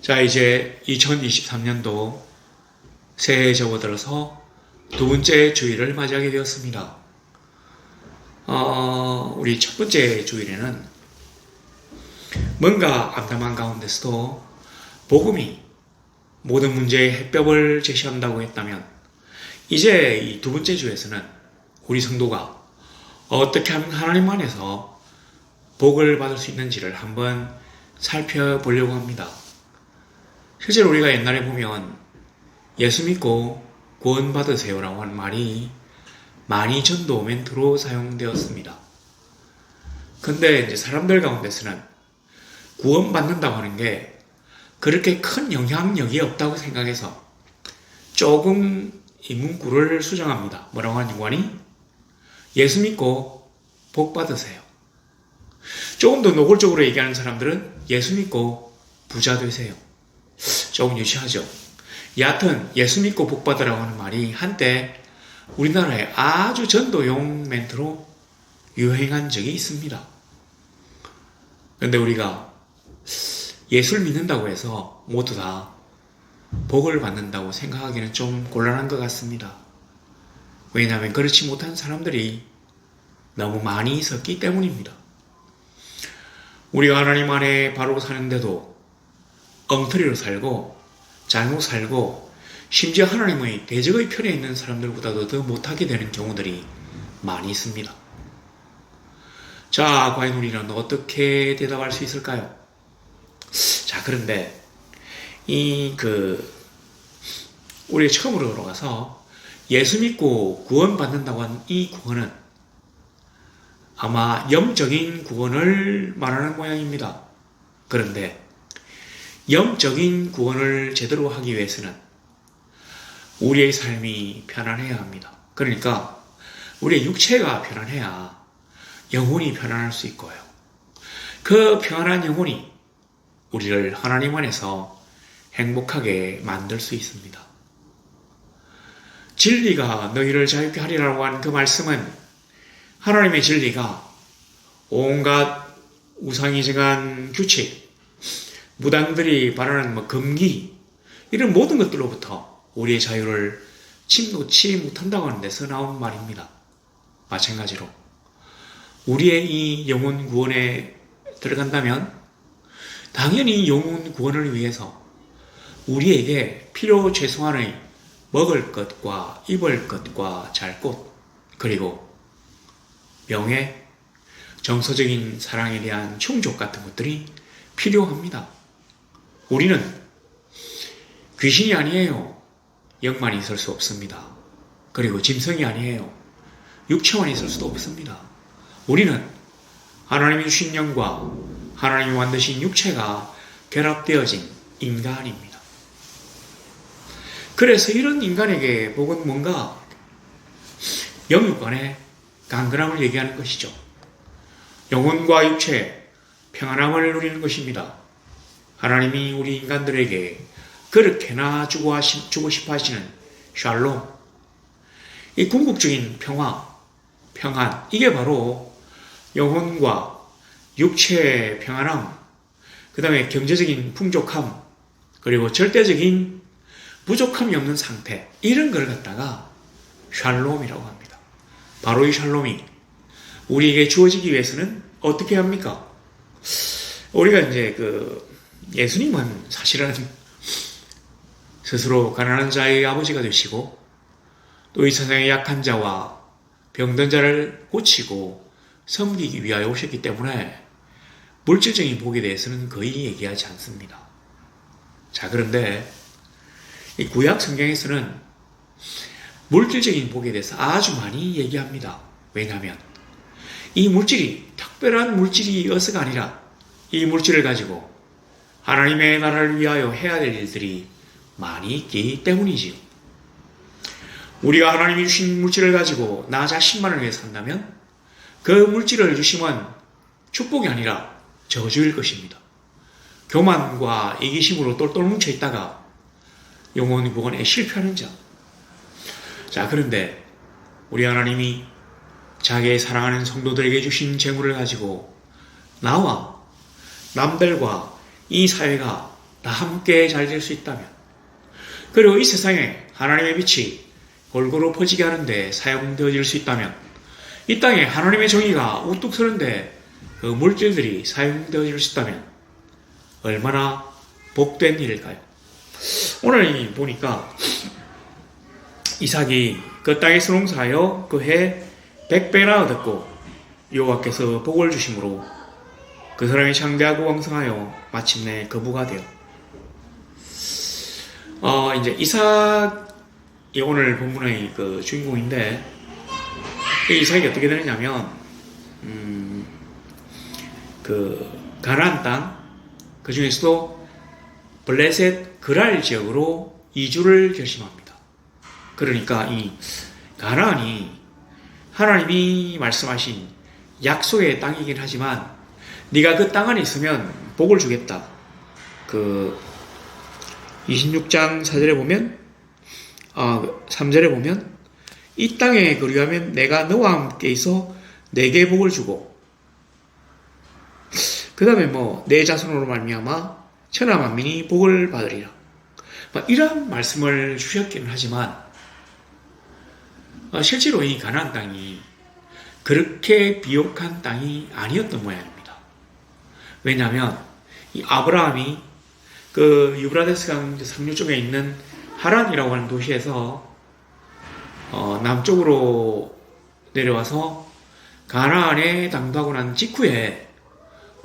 자, 이제 2023년도 새해에 접어들어서 두 번째 주일을 맞이하게 되었습니다. 우리 첫 번째 주일에는 뭔가 암담한 가운데서도 복음이 모든 문제의 해법을 제시한다고 했다면, 이제 이 두 번째 주에서는 우리 성도가 어떻게 하면 하나님 안에서 복을 받을 수 있는지를 한번 살펴보려고 합니다. 실제로 우리가 옛날에 보면 예수 믿고 구원 받으세요라고 하는 말이 많이 전도 멘트로 사용되었습니다. 근데 이제 사람들 가운데서는 구원 받는다고 하는 게 그렇게 큰 영향력이 없다고 생각해서 조금 이 문구를 수정합니다. 뭐라고 하는 연관이? 예수 믿고 복 받으세요. 조금 더 노골적으로 얘기하는 사람들은 예수 믿고 부자 되세요. 조금 유치하죠. 여하튼 예수 믿고 복 받으라고 하는 말이 한때 우리나라에 아주 전도용 멘트로 유행한 적이 있습니다. 그런데 우리가 예수를 믿는다고 해서 모두 다 복을 받는다고 생각하기는 좀 곤란한 것 같습니다. 왜냐하면 그렇지 못한 사람들이 너무 많이 있었기 때문입니다. 우리가 하나님 안에 바로 사는데도 엉터리로 살고 잘못 살고 심지어 하나님의 대적의 편에 있는 사람들보다도 더 못하게 되는 경우들이 많이 있습니다. 자, 과연 우리는 어떻게 대답할 수 있을까요? 자, 그런데 우리 처음으로 돌아가서 예수 믿고 구원받는다고 하는 이 구원은 아마 영적인 구원을 말하는 모양입니다. 그런데 영적인 구원을 제대로 하기 위해서는 우리의 삶이 편안해야 합니다. 그러니까 우리의 육체가 편안해야 영혼이 편안할 수 있고요. 그 평안한 영혼이 우리를 하나님 안에서 행복하게 만들 수 있습니다. 진리가 너희를 자유케 하리라고 한 그 말씀은 하나님의 진리가 온갖 우상이 정한 규칙, 무당들이 바라는 금기, 이런 모든 것들로부터 우리의 자유를 침노치 못한다고 하는 데서 나온 말입니다. 마찬가지로 우리의 이 영혼 구원에 들어간다면 당연히 영혼 구원을 위해서 우리에게 필요 최소한의 먹을 것과 입을 것과 잘 곳, 그리고 명예, 정서적인 사랑에 대한 충족 같은 것들이 필요합니다. 우리는 귀신이 아니에요. 영만 있을 수 없습니다. 그리고 짐승이 아니에요. 육체만 있을 수도 없습니다. 우리는 하나님이 주신 영과 하나님이 만드신 육체가 결합되어진 인간입니다. 그래서 이런 인간에게 복은 뭔가 영육간의 강건함을 얘기하는 것이죠. 영혼과 육체, 평안함을 누리는 것입니다. 하나님이 우리 인간들에게 그렇게나 주고 싶어 하시는 샬롬, 이 궁극적인 평안, 이게 바로 영혼과 육체의 평안함, 그 다음에 경제적인 풍족함, 그리고 절대적인 부족함이 없는 상태, 이런 걸 갖다가 샬롬이라고 합니다. 바로 이 샬롬이 우리에게 주어지기 위해서는 어떻게 합니까? 우리가 이제 예수님은 사실은 스스로 가난한 자의 아버지가 되시고 또 이 세상의 약한 자와 병든 자를 고치고 섬기기 위하여 오셨기 때문에 물질적인 복에 대해서는 거의 얘기하지 않습니다. 자, 그런데 이 구약 성경에서는 물질적인 복에 대해서 아주 많이 얘기합니다. 왜냐하면 이 물질이 특별한 물질이어서가 아니라 이 물질을 가지고 하나님의 나라를 위하여 해야 될 일들이 많이 있기 때문이지요. 우리가 하나님이 주신 물질을 가지고 나 자신만을 위해 산다면 그 물질을 주심은 축복이 아니라 저주일 것입니다. 교만과 이기심으로 똘똘 뭉쳐있다가 영혼 구원에 실패하는 자. 자, 그런데 우리 하나님이 자기의 사랑하는 성도들에게 주신 재물을 가지고 나와 남들과 이 사회가 다 함께 잘 될 수 있다면, 그리고 이 세상에 하나님의 빛이 골고루 퍼지게 하는데 사용되어질 수 있다면, 이 땅에 하나님의 정의가 우뚝 서는데 그 물질들이 사용되어질 수 있다면 얼마나 복된 일일까요? 오늘 보니까 이삭이 그 땅에서 농사하여 그 해 100배나 얻었고 여호와께서 복을 주심으로 그 사람이 창대하고 왕성하여 마침내 거부가 되어 이제 이삭이 오늘 본문의 그 주인공인데, 이 이삭이 어떻게 되느냐면 그 가나안 땅, 그 중에서도 블레셋 그랄 지역으로 이주를 결심합니다. 그러니까 이 가나안이 하나님이 말씀하신 약속의 땅이긴 하지만 네가 그 땅 안에 있으면 복을 주겠다. 그 26장 4절에 보면 3절에 보면 이 땅에 거류하면 내가 너와 함께 있어 내게 복을 주고, 그 다음에 내 자손으로 말미암아 천하 만민이 복을 받으리라. 이런 말씀을 주셨기는 하지만 실제로 이 가나안 땅이 그렇게 비옥한 땅이 아니었던 모양입니다. 왜냐하면 이 아브라함이 그 유브라데스 강 상류 쪽에 있는 하란이라고 하는 도시에서 남쪽으로 내려와서 가나안에 당도하고 난 직후에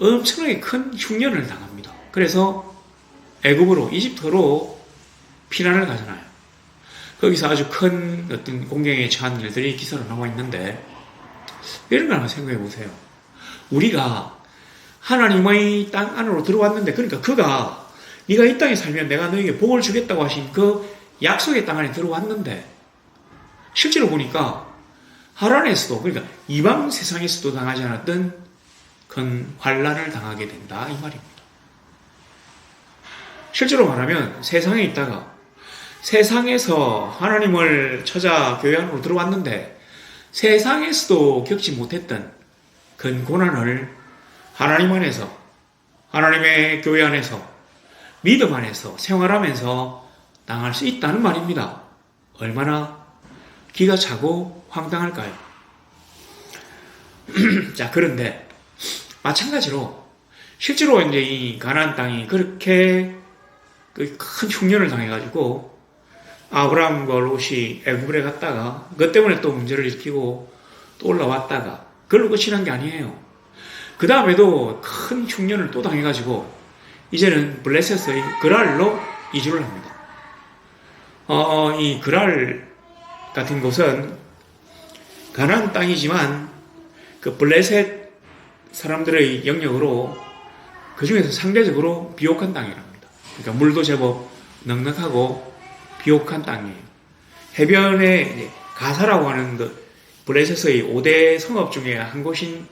엄청나게 큰 흉년을 당합니다. 그래서 애굽으로, 이집트로 피난을 가잖아요. 거기서 아주 큰 어떤 공경에 처한 일들이 기사로 나와 있는데, 이런 걸 한번 생각해 보세요. 우리가 하나님의 땅 안으로 들어왔는데, 그러니까 그가 네가 이 땅에 살면 내가 너에게 복을 주겠다고 하신 그 약속의 땅 안에 들어왔는데, 실제로 보니까 하란에서도, 그러니까 이방 세상에서도 당하지 않았던 큰 환란을 당하게 된다 이 말입니다. 실제로 말하면 세상에 있다가 세상에서 하나님을 찾아 교회 안으로 들어왔는데 세상에서도 겪지 못했던 큰 고난을 하나님 안에서, 하나님의 교회 안에서, 믿음 안에서 생활하면서 당할 수 있다는 말입니다. 얼마나 기가 차고 황당할까요? 자, 그런데 마찬가지로 실제로 이제 이 가나안 땅이 그렇게 큰 흉년을 당해가지고 아브라함과 롯이 애굽에 갔다가 그것 때문에 또 문제를 일으키고 또 올라왔다가 그걸로 끝이 난 게 아니에요. 그 다음에도 큰 흉년을 또 당해가지고 이제는 블레셋의 그랄로 이주를 합니다. 이 그랄 같은 곳은 가나안 땅이지만 그 블레셋 사람들의 영역으로 그 중에서 상대적으로 비옥한 땅이랍니다. 그러니까 물도 제법 넉넉하고 비옥한 땅이에요. 해변에 이제 가사라고 하는 그 블레셋의 5대 성읍 중에 한 곳인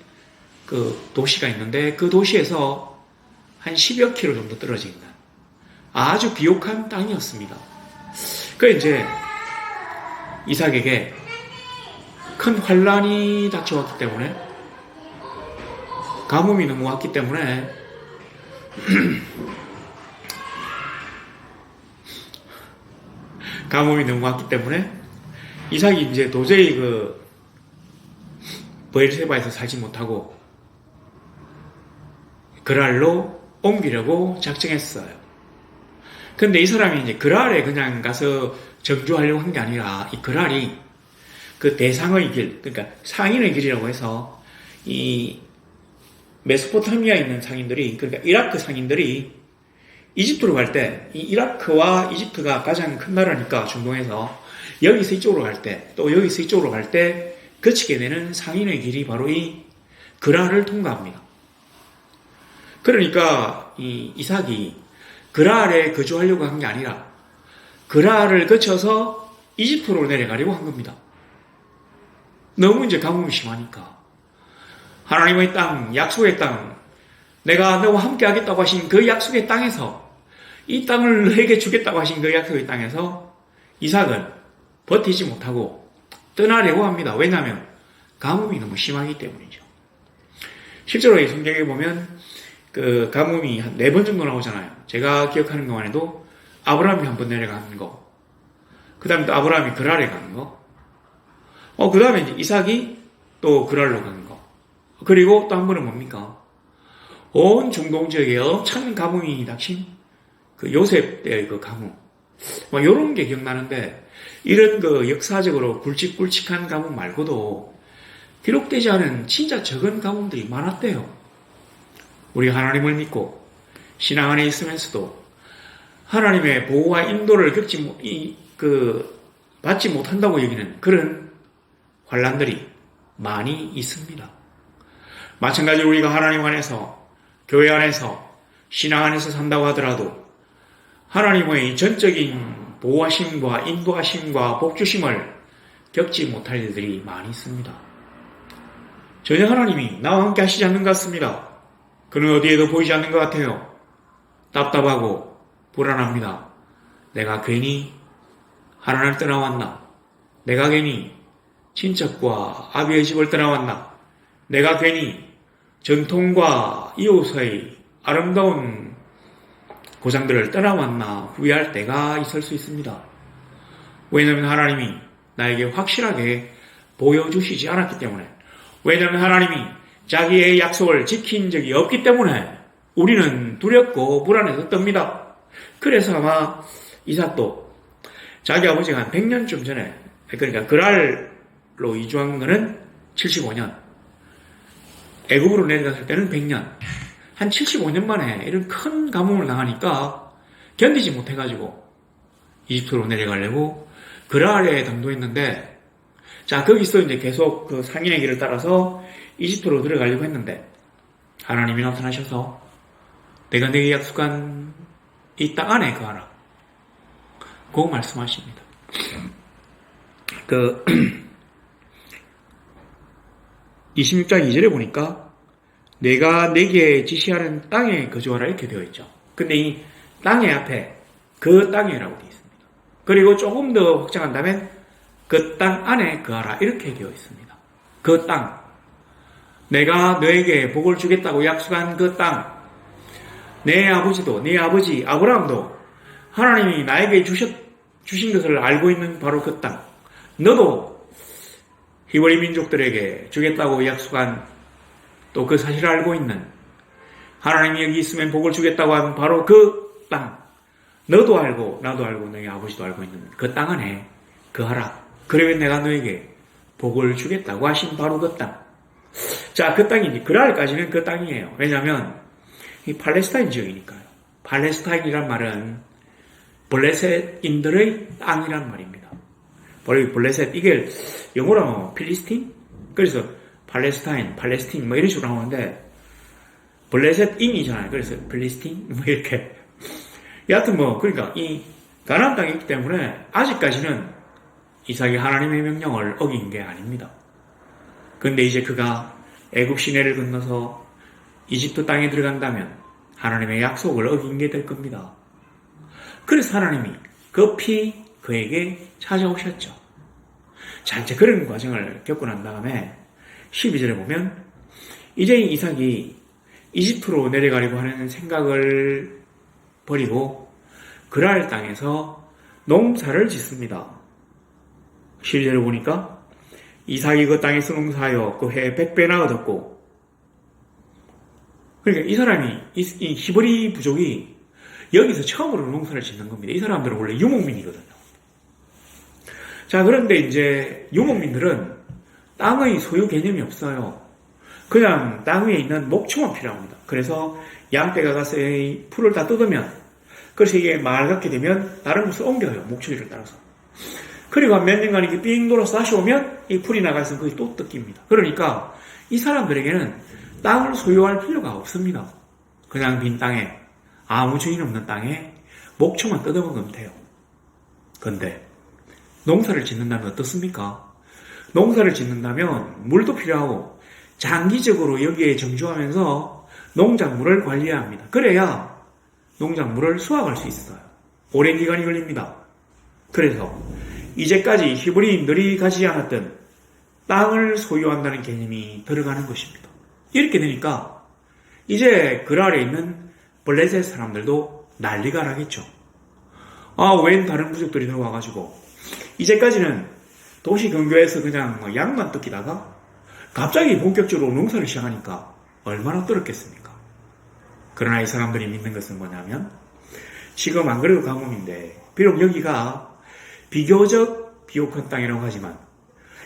그 도시가 있는데 그 도시에서 한 10여 킬로 정도 떨어져 있는 아주 비옥한 땅이었습니다. 그 이제 이삭에게 큰 환란이 닥쳐왔기 때문에, 가뭄이 너무 왔기 때문에 이삭이 이제 도저히 그 브엘세바에서 살지 못하고 그랄로 옮기려고 작정했어요. 근데 이 사람이 이제 그랄에 그냥 가서 정주하려고 한 게 아니라 이 그랄이 그 대상의 길, 그러니까 상인의 길이라고 해서 이 메소포타미아에 있는 상인들이, 그러니까 이라크 상인들이 이집트로 갈 때, 이 이라크와 이집트가 가장 큰 나라니까 중동에서 여기서 이쪽으로 갈 때, 또 여기서 이쪽으로 갈 때 거치게 되는 상인의 길이 바로 이 그랄을 통과합니다. 그러니까 이 이삭이 그랄에 거주하려고 한 게 아니라 그랄을 거쳐서 이집트로 내려가려고 한 겁니다. 너무 이제 가뭄이 심하니까. 하나님의 땅, 약속의 땅, 내가 너와 함께 하겠다고 하신 그 약속의 땅에서, 이 땅을 너에게 주겠다고 하신 그 약속의 땅에서 이삭은 버티지 못하고 떠나려고 합니다. 왜냐하면 가뭄이 너무 심하기 때문이죠. 실제로 이 성경에 보면 그 가뭄이 한 4번 정도 나오잖아요. 제가 기억하는 동안에도 아브라함이 한 번 내려가는 거, 그 다음에 또 아브라함이 그랄에 가는 거, 그 다음에 이제 이삭이 또 그랄로 가는 거, 그리고 또 한 번은 뭡니까? 온 중동 지역에 엄청난 가뭄이 닥친 그 요셉 때의 그 가뭄, 뭐 요런 게 기억나는데, 이런 그 역사적으로 굵직굵직한 가뭄 말고도 기록되지 않은 진짜 적은 가뭄들이 많았대요. 우리 하나님을 믿고 신앙 안에 있으면서도 하나님의 보호와 인도를 받지 못한다고 여기는 그런 환란들이 많이 있습니다. 마찬가지로 우리가 하나님 안에서, 교회 안에서, 신앙 안에서 산다고 하더라도 하나님의 전적인 보호하심과 인도하심과 복주심을 겪지 못할 일들이 많이 있습니다. 전혀 하나님이 나와 함께 하시지 않는 것 같습니다. 그는 어디에도 보이지 않는 것 같아요. 답답하고 불안합니다. 내가 괜히 하나님을 떠나왔나? 내가 괜히 친척과 아비의 집을 떠나왔나? 내가 괜히 전통과 이웃의 아름다운 고장들을 떠나왔나? 후회할 때가 있을 수 있습니다. 왜냐하면 하나님이 나에게 확실하게 보여주시지 않았기 때문에, 왜냐하면 하나님이 자기의 약속을 지킨 적이 없기 때문에 우리는 두렵고 불안해서 떱니다. 그래서 아마 이삭도 자기 아버지가 한 100년쯤 전에, 그러니까 그랄로 이주한 거는 75년, 애굽으로 내려갔을 때는 100년, 한 75년 만에 이런 큰 가뭄을 당하니까 견디지 못해가지고 이집트로 내려가려고 그랄에 당도했는데, 자, 거기서 이제 계속 그 상인의 길을 따라서 이집트로 들어가려고 했는데 하나님이 나타나셔서 내가 내게 약속한 이 땅 안에 거하라, 그 말씀하십니다. 26장 2절에 보니까 내가 내게 지시하는 땅에 거주하라 이렇게 되어 있죠. 근데 이 땅의 앞에 그 땅이라고 되어 있습니다. 그리고 조금 더 확장한다면 그 땅 안에 거하라 이렇게 되어 있습니다. 그 땅, 내가 너에게 복을 주겠다고 약속한 그 땅, 내 아버지도, 내 아버지 아브라함도 하나님이 나에게 주신 것을 알고 있는 바로 그 땅, 너도 히브리 민족들에게 주겠다고 약속한 또 그 사실을 알고 있는, 하나님이 여기 있으면 복을 주겠다고 하는 바로 그 땅, 너도 알고 나도 알고 너희 아버지도 알고 있는 그 땅 안에 거하라. 그러면 내가 너에게 복을 주겠다고 하신 바로 그 땅. 자, 그 땅이 그랄까지는 그 땅이에요. 왜냐하면 이 팔레스타인 지역이니까요. 팔레스타인이란 말은 블레셋인들의 땅이란 말입니다. 바로 이 블레셋, 이게 영어로 하면 필리스틴? 그래서 팔레스틴 뭐 이런 식으로 나오는데 블레셋인이잖아요. 그래서 필리스틴 뭐 이렇게. 여하튼 그러니까 이 가나안 땅이 있기 때문에 아직까지는 이삭이 하나님의 명령을 어긴 게 아닙니다. 그런데 이제 그가 애굽 시내를 건너서 이집트 땅에 들어간다면 하나님의 약속을 어긴 게 될 겁니다. 그래서 하나님이 급히 그에게 찾아오셨죠. 자, 이제 그런 과정을 겪고 난 다음에 12절에 보면 이제 이삭이 이집트로 내려가려고 하는 생각을 버리고 그랄 땅에서 농사를 짓습니다. 12절에 보니까 이삭이 그 땅에서 농사하여 그 해에 100배나 얻었고, 그러니까 이 사람이 이 히브리 부족이 여기서 처음으로 농사를 짓는 겁니다. 이 사람들은 원래 유목민이거든요. 자, 그런데 이제 유목민들은 땅의 소유 개념이 없어요. 그냥 땅 위에 있는 목초만 필요합니다. 그래서 양떼가 가서 이 풀을 다 뜯으면, 그래서 이게 맑게 되면 다른 곳을 옮겨요. 목초리를 따라서. 그리고 한 몇 년간 이렇게 삥 돌아서 다시 오면 이 풀이 나가서 거기 또 뜯깁니다. 그러니까 이 사람들에게는 땅을 소유할 필요가 없습니다. 그냥 빈 땅에, 아무 주인 없는 땅에 목초만 뜯어먹으면 돼요. 그런데 농사를 짓는다면 어떻습니까? 농사를 짓는다면 물도 필요하고 장기적으로 여기에 정주하면서 농작물을 관리해야 합니다. 그래야 농작물을 수확할 수 있어요. 오랜 기간이 걸립니다. 그래서 이제까지 히브리인들이 가지지 않았던 땅을 소유한다는 개념이 들어가는 것입니다. 이렇게 되니까 이제 그 아래 있는 블레셋 사람들도 난리가 나겠죠. 웬 다른 부족들이 들어와가지고 이제까지는 도시 근교에서 그냥 양만 뜯기다가 갑자기 본격적으로 농사를 시작하니까 얼마나 떨었겠습니까? 그러나 이 사람들이 믿는 것은 뭐냐면 지금 안 그래도 가뭄인데 비록 여기가 비교적 비옥한 땅이라고 하지만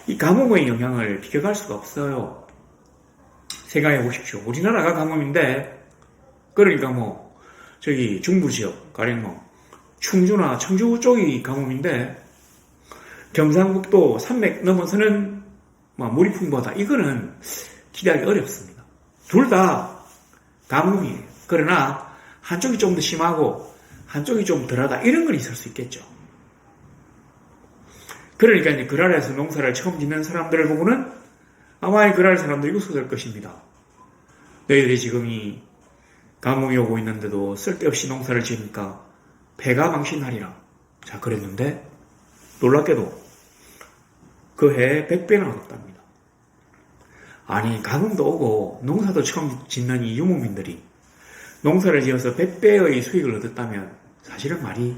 이 가뭄의 영향을 비껴갈 수가 없어요. 생각해 보십시오. 우리나라가 가뭄인데 그러니까 저기 중부 지역 가령 충주나 청주 쪽이 가뭄인데 경상북도 산맥 넘어서는 물이 풍부하다. 이거는 기대하기 어렵습니다. 둘 다 가뭄이에요. 그러나 한쪽이 좀 더 심하고 한쪽이 좀 덜하다. 이런 건 있을 수 있겠죠. 그러니까 이제 그랄에서 농사를 처음 짓는 사람들을 보고는 아마 이 그랄 사람들이 웃어될 것입니다. 너희들이 지금 이 가뭄이 오고 있는데도 쓸데없이 농사를 지으니까 배가 망신하리라. 자, 그랬는데 놀랍게도 그 해에 100배나 얻었답니다. 아니, 가뭄도 오고 농사도 처음 짓는 이 유목민들이 농사를 지어서 100배의 수익을 얻었다면 사실은 말이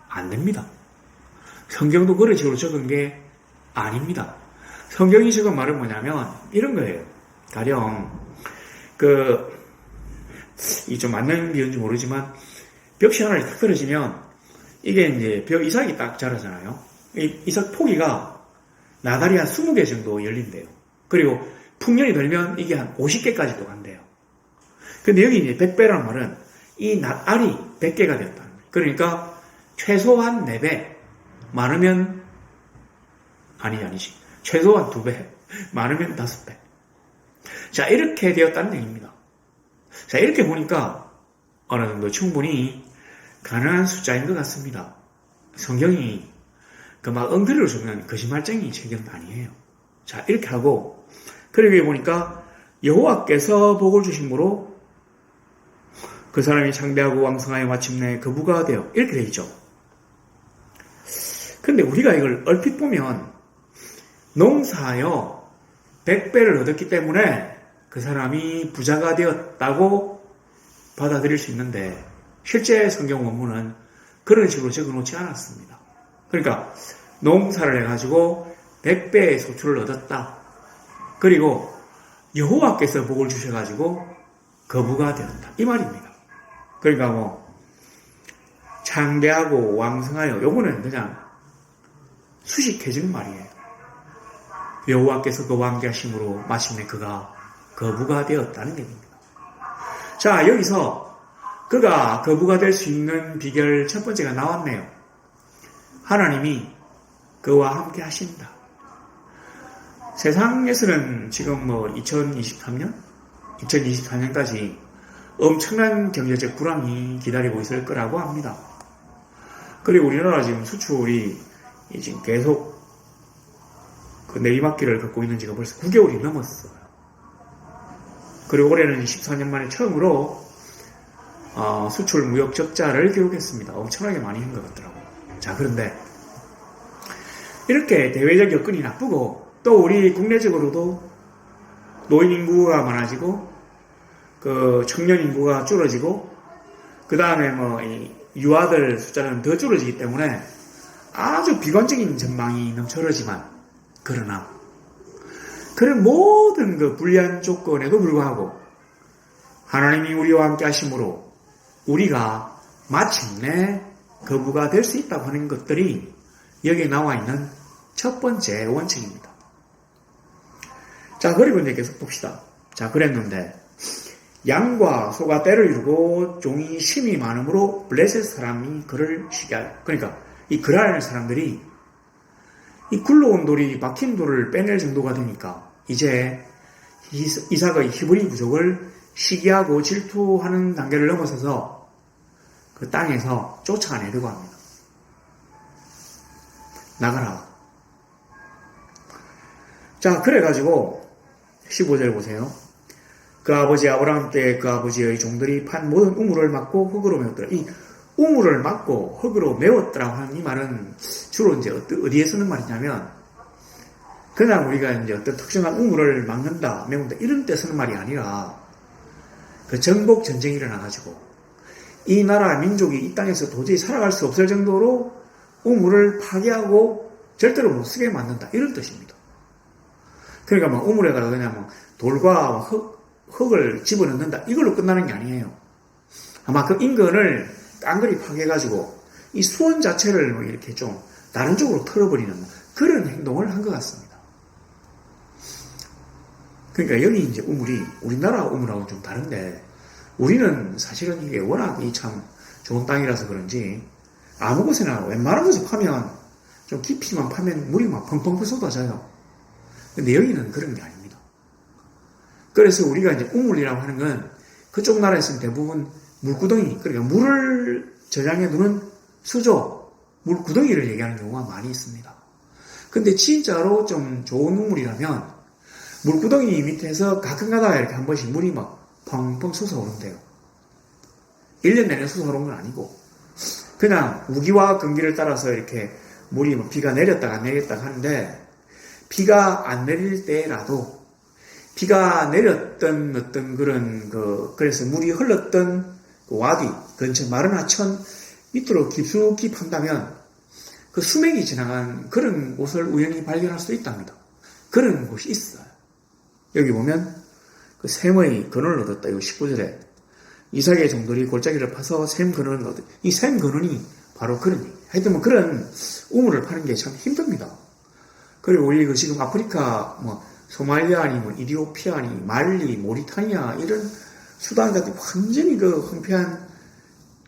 안 됩니다. 성경도 그런 식으로 적은 게 아닙니다. 성경이 적은 말은 뭐냐면 이런 거예요. 가령 이 좀 맞는 비유인지 모르지만 벽시 하나를 딱 떨어지면 이게 이제 벽 이삭이 딱 자라잖아요. 이 이삭 포기가 나달이 한 20개 정도 열린대요. 그리고 풍년이 들면 이게 한 50개까지도 간대요. 근데 여기 이제 100배라는 말은 이 알이 100개가 되었다는 거예요. 그러니까 최소한 4배, 많으면 아니지. 최소한 2배, 많으면 5배. 자, 이렇게 되었다는 얘기입니다. 자, 이렇게 보니까 어느 정도 충분히 가능한 숫자인 것 같습니다. 성경이 엉터리로 주면 거짓말쟁이 책은 아니에요. 자, 이렇게 하고 그러고 보니까 여호와께서 복을 주심으로 그 사람이 창대하고 왕성하여 마침내 거부가 되어 이렇게 되어 있죠. 근데 우리가 이걸 얼핏 보면 농사하여 100배를 얻었기 때문에 그 사람이 부자가 되었다고 받아들일 수 있는데 실제 성경 원문은 그런 식으로 적어놓지 않았습니다. 그러니까 농사를 해가지고 100배의 소출을 얻었다. 그리고 여호와께서 복을 주셔가지고 거부가 되었다. 이 말입니다. 그러니까 창대하고 왕성하여 요거는 그냥 수식해지는 말이에요. 여호와께서 그와 함께 하심으로 마침내 그가 거부가 되었다는 얘기입니다. 자, 여기서 그가 거부가 될 수 있는 비결 첫 번째가 나왔네요. 하나님이 그와 함께 하신다. 세상에서는 지금 2024년까지 엄청난 경제적 불황이 기다리고 있을 거라고 합니다. 그리고 우리나라 지금 수출이 지금 계속 내리막길을 걷고 있는 지가 벌써 9개월이 넘었어요. 그리고 올해는 14년 만에 처음으로 수출 무역 적자를 기록했습니다. 엄청나게 많이 한 것 같더라고요. 자, 그런데 이렇게 대외적 여건이 나쁘고 또 우리 국내적으로도 노인 인구가 많아지고 청년 인구가 줄어지고 그 다음에 유아들 숫자는 더 줄어지기 때문에 아주 비관적인 전망이 넘쳐나지만 그러나 그런 모든 불리한 조건에도 불구하고 하나님이 우리와 함께 하심으로 우리가 마침내 거부가 될 수 있다고 하는 것들이 여기에 나와 있는 첫 번째 원칙입니다. 자, 그리고 이제 계속 봅시다. 자, 그랬는데 양과 소가 떼를 이루고 종이 심이 많으므로 블레셋 사람이 그를 시기하여. 그러니까 이 그랄 사람들이 이 굴러온 돌이 박힌 돌을 빼낼 정도가 되니까 이제 이삭의 히브리 부족을 시기하고 질투하는 단계를 넘어서서 그 땅에서 쫓아내려고 합니다. 나가라. 자, 그래가지고 15절 보세요. 그 아버지 아브라함 때 그 아버지의 종들이 판 모든 우물을 막고 흙으로 메웠더라. 이 우물을 막고 흙으로 메웠더라고 하는 이 말은 주로 이제 어디에 쓰는 말이냐면 그냥 우리가 이제 어떤 특정한 우물을 막는다, 메운다 이런 때 쓰는 말이 아니라 그 정복 전쟁이 일어나가지고 이 나라 민족이 이 땅에서 도저히 살아갈 수 없을 정도로 우물을 파괴하고 절대로 못 쓰게 만든다. 이런 뜻입니다. 그러니까 막 우물에다가 그냥 막 돌과 흙을 집어넣는다. 이걸로 끝나는 게 아니에요. 아마 그 인근을 깡그리 파괴해가지고 이 수원 자체를 뭐 이렇게 좀 다른 쪽으로 털어버리는 그런 행동을 한 것 같습니다. 그러니까 여기 이제 우물이 우리나라 우물하고 좀 다른데 우리는 사실은 이게 워낙 참 좋은 땅이라서 그런지 아무 곳에나 웬만한 곳에 파면 좀 깊이만 파면 물이 막 펑펑 쏟아져요. 근데 여기는 그런 게 아닙니다. 그래서 우리가 이제 우물이라고 하는 건 그쪽 나라에서는 대부분 물구덩이, 그러니까 물을 저장해 두는 수조, 물구덩이를 얘기하는 경우가 많이 있습니다. 근데 진짜로 좀 좋은 우물이라면 물구덩이 밑에서 가끔가다가 이렇게 한 번씩 물이 막 펑펑 솟아오른대요. 1년 내내 솟아오른 건 아니고 그냥 우기와 금기를 따라서 이렇게 물이 뭐 비가 내렸다가 안 내렸다가 하는데 비가 안 내릴 때라도 비가 내렸던 어떤 그런 그래서 물이 흘렀던 그 와디 근처 마른 하천 밑으로 깊숙이 판다면 그 수맥이 지나간 그런 곳을 우연히 발견할 수 있답니다. 그런 곳이 있어요. 여기 보면 그 샘의 근원을 얻었다. 이 19절에 이삭의 종들이 골짜기를 파서 샘 근원을 얻었다. 이 샘 근원이 바로 그런 얘기. 하여튼 뭐 그런 우물을 파는 게 참 힘듭니다. 그리고 우리 그 지금 아프리카 뭐 소말리아니 뭐 이디오피아니 말리 모리타니아 이런 수단 같은 완전히 그 황폐한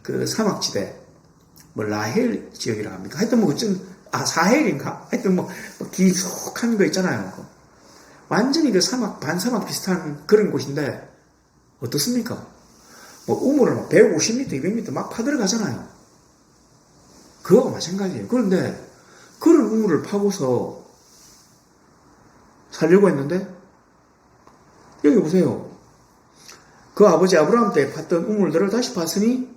그 사막지대 뭐 라헬 지역이라 합니까? 하여튼 뭐 사헬인가? 하여튼 뭐 기속한 거 있잖아요. 완전히 그 사막 반사막 비슷한 그런 곳인데 어떻습니까? 뭐 우물을 막 150m, 200m 막 파들어가잖아요. 그거와 마찬가지예요. 그런데 그런 우물을 파고서 살려고 했는데 여기 보세요. 그 아버지 아브라함 때 팠던 우물들을 다시 팠으니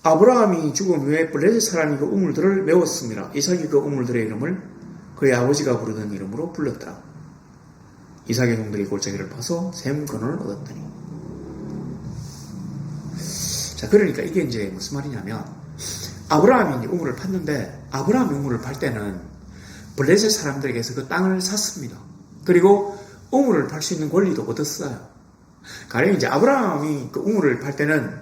아브라함이 죽은 후에 블레셋 사람이 그 우물들을 메웠습니다. 이삭이 그 우물들의 이름을 그의 아버지가 부르던 이름으로 불렀다. 이삭의 종들이 골짜기를 파서 샘 근원을 얻었더니. 자, 그러니까 이게 이제 무슨 말이냐면 아브라함이 이제 우물을 팠는데 아브라함이 우물을 팔 때는 블레셋 사람들에게서 그 땅을 샀습니다. 그리고 우물을 팔 수 있는 권리도 얻었어요. 가령 이제 아브라함이 그 우물을 팔 때는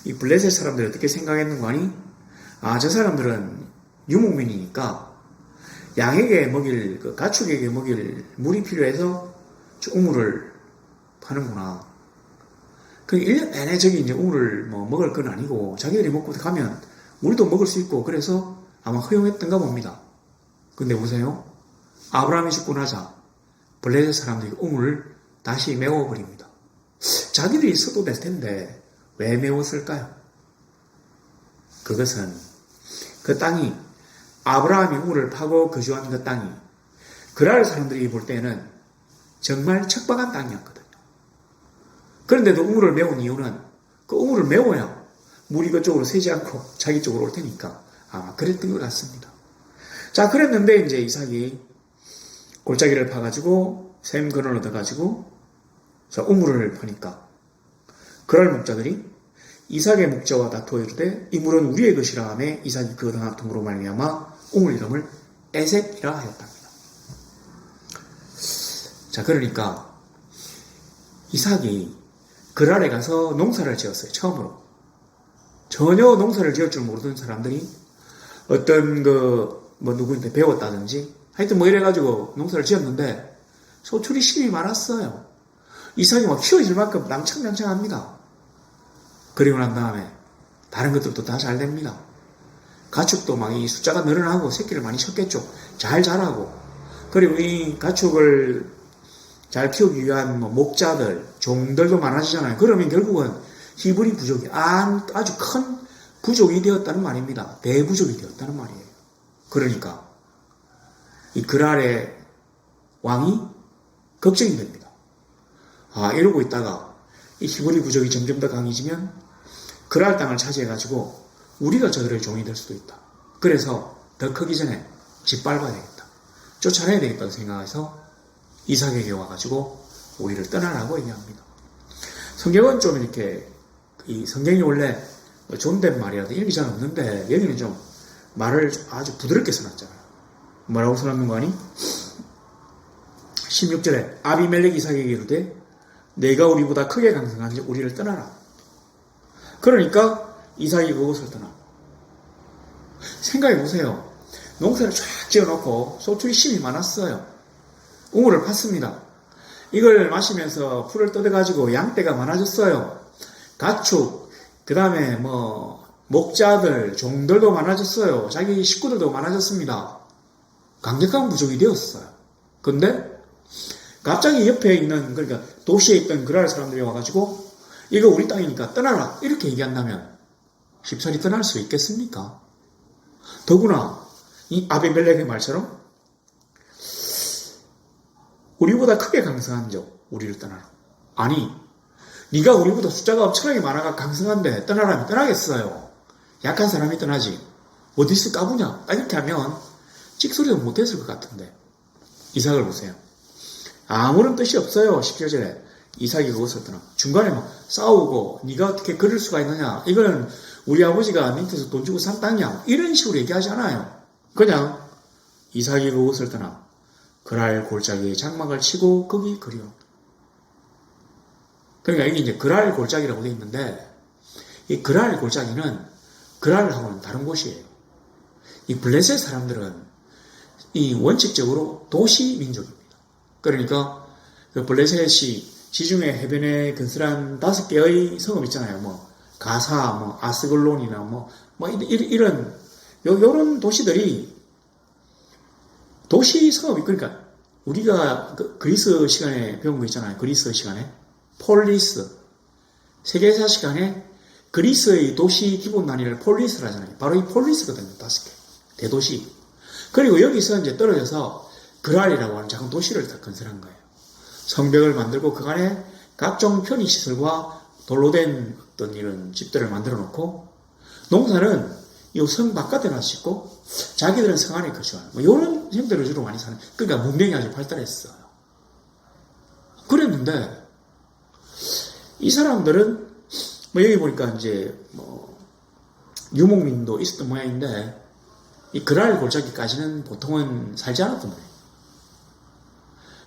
이 블레셋 사람들이 어떻게 생각했는가 하니 저 사람들은 유목민이니까 양에게 먹일, 그 가축에게 먹일 물이 필요해서 저 우물을 파는구나. 그 1년 내내 저기 이제 우물을 뭐 먹을 건 아니고 자기들이 먹고 가면 우리도 먹을 수 있고 그래서 아마 허용했던가 봅니다. 근데 보세요. 아브라함이 죽고 나자 블레셋 사람들이 우물을 다시 메워버립니다. 자기들이 써도 될 텐데 왜 메웠을까요? 그것은 그 땅이 아브라함이 우물을 파고 거주한 그 땅이 그랄 사람들이 볼 때는 정말 척박한 땅이었거든요. 그런데도 우물을 메운 이유는 그 우물을 메워야 물이 그쪽으로 새지 않고 자기 쪽으로 올 테니까 아마 그랬던 것 같습니다. 자, 그랬는데 이제 이삭이 골짜기를 파가지고 샘 근원을 얻어가지고 우물을 파니까 그랄 목자들이 이삭의 목자와 다투어 이르되 이 물은 우리의 것이라 하매 이삭이 그 다툼으로 말미암아 우물 이름을 에색이라 하였답니다. 자, 그러니까 이삭이 그랄에 가서 농사를 지었어요. 처음으로. 전혀 농사를 지을 줄 모르던 사람들이 어떤 누구한테 배웠다든지 하여튼 뭐 이래가지고 농사를 지었는데 소출이 심이 많았어요. 이삭이 막 키워질 만큼 낭창낭창합니다. 그리고 난 다음에 다른 것들도 다 잘 됩니다. 가축도 막 이 숫자가 늘어나고 새끼를 많이 쳤겠죠. 잘 자라고. 그리고 이 가축을 잘 키우기 위한 목자들, 종들도 많아지잖아요. 그러면 결국은 히브리 부족이 아주 큰 부족이 되었다는 말입니다. 대부족이 되었다는 말이에요. 그러니까 이 그랄의 왕이 걱정이 됩니다. 이러고 있다가 이 히브리 부족이 점점 더 강해지면 그랄 땅을 차지해가지고 우리가 저들의 종이 될 수도 있다. 그래서 더 크기 전에 짓밟아야 되겠다. 쫓아내야 되겠다고 생각해서 이삭에게 와가지고 우리를 떠나라고 얘기합니다. 성경은 좀 이렇게, 이 성경이 원래 존댓말이라도 이런 게 잘 없는데, 여기는 좀 말을 아주 부드럽게 써놨잖아요. 뭐라고 써놨는 거 아니? 16절에 아비멜렉 이삭에게 이르되 내가 우리보다 크게 강성한지 우리를 떠나라. 그러니까 이삭이 그곳을 떠나. 생각해 보세요. 농사를 쫙 지어놓고 소출이 심이 많았어요. 우물을 팠습니다. 이걸 마시면서 풀을 뜯어가지고 양떼가 많아졌어요. 가축, 그 다음에 목자들, 종들도 많아졌어요. 자기 식구들도 많아졌습니다. 강력한 부족이 되었어요. 근데 갑자기 옆에 있는, 그러니까 도시에 있던 그랄 사람들이 와가지고 이거 우리 땅이니까 떠나라 이렇게 얘기한다면 쉽사리 떠날 수 있겠습니까? 더구나 이 아비멜렉의 말처럼 우리보다 크게 강성한 적 우리를 떠나라. 아니, 네가 우리보다 숫자가 엄청나게 많아가 강성한데 떠나라면 떠나겠어요. 약한 사람이 떠나지 어디서 까부냐 이렇게 하면 찍소리도 못했을 것 같은데 이삭을 보세요. 아무런 뜻이 없어요. 17절에 이삭이 그것을 떠나. 중간에 싸우고 네가 어떻게 그럴 수가 있느냐, 이거는 우리 아버지가 밑에서 돈 주고 산 땅이야, 이런 식으로 얘기하지 않아요. 그냥 이삭이 그것을 떠나 그랄 골짜기에 장막을 치고 거기 그리워. 그러니까 이게 이제 그랄 골짜기라고 되어 있는데, 이 그랄 골짜기는 그랄하고는 다른 곳이에요. 이 블레셋 사람들은 이 원칙적으로 도시 민족입니다. 그러니까 그 블레셋이 지중해 해변에 근설한 5개의 성읍 있잖아요. 가사, 아스글론이나 이런 요런 도시들이 도시 성읍이, 그러니까 우리가 그리스 시간에 배운 거 있잖아요. 그리스 시간에 폴리스, 세계사 시간에 그리스의 도시 기본 단위를 폴리스라 하잖아요. 바로 이 폴리스거든요. 5개 대도시. 그리고 여기서 이제 떨어져서 그랄이라고 하는 작은 도시를 다 건설한 거예요. 성벽을 만들고 그 안에 각종 편의시설과 돌로 된 어떤 이런 집들을 만들어 놓고, 농사는 이 성 바깥에 놔짓고 자기들은 성 안에 거주하는 이런 형태를 주로 많이 사는, 그러니까 문명이 아주 발달했어요. 그랬는데 이 사람들은 여기 보니까 이제 유목민도 있었던 모양인데 이 그랄 골짜기까지는 보통은 살지 않았던 거예요.